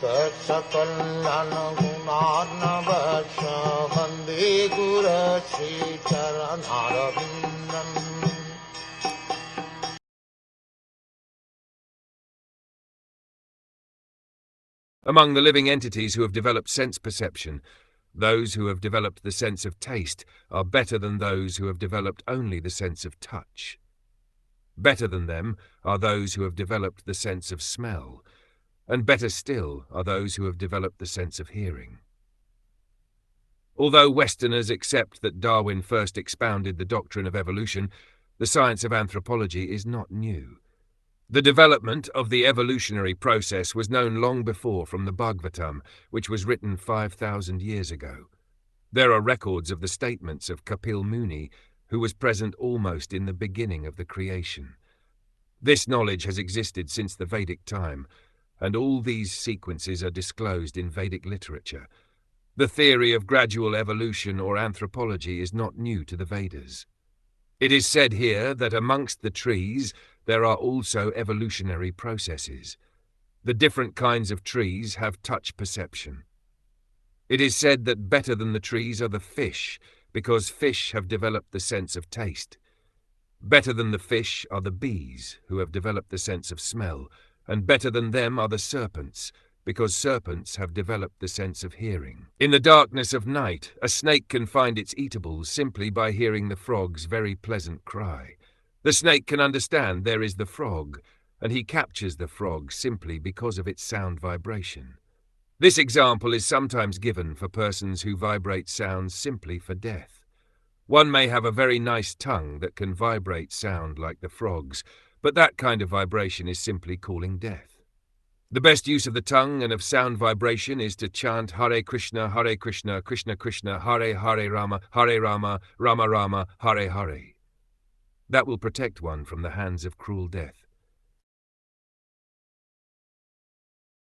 Saksakallan gunarnavasya Vande Guru Sri Charanaravindan. Among the living entities who have developed sense perception, those who have developed the sense of taste are better than those who have developed only the sense of touch. Better than them are those who have developed the sense of smell, and better still are those who have developed the sense of hearing. Although Westerners accept that Darwin first expounded the doctrine of evolution, the science of anthropology is not new. The development of the evolutionary process was known long before from the Bhagavatam, which was written 5,000 years ago. There are records of the statements of Kapil Muni, who was present almost in the beginning of the creation. This knowledge has existed since the Vedic time, and all these sequences are disclosed in Vedic literature. The theory of gradual evolution or anthropology is not new to the Vedas. It is said here that amongst the trees there are also evolutionary processes. The different kinds of trees have touch perception. It is said that better than the trees are the fish, because fish have developed the sense of taste. Better than the fish are the bees, who have developed the sense of smell, and better than them are the serpents, because serpents have developed the sense of hearing. In the darkness of night, a snake can find its eatables simply by hearing the frog's very pleasant cry. The snake can understand there is the frog, and he captures the frog simply because of its sound vibration. This example is sometimes given for persons who vibrate sounds simply for death. One may have a very nice tongue that can vibrate sound like the frog's, but that kind of vibration is simply calling death. The best use of the tongue and of sound vibration is to chant Hare Krishna, Krishna Krishna, Hare Rama, Rama Rama, Hare Hare. That will protect one from the hands of cruel death.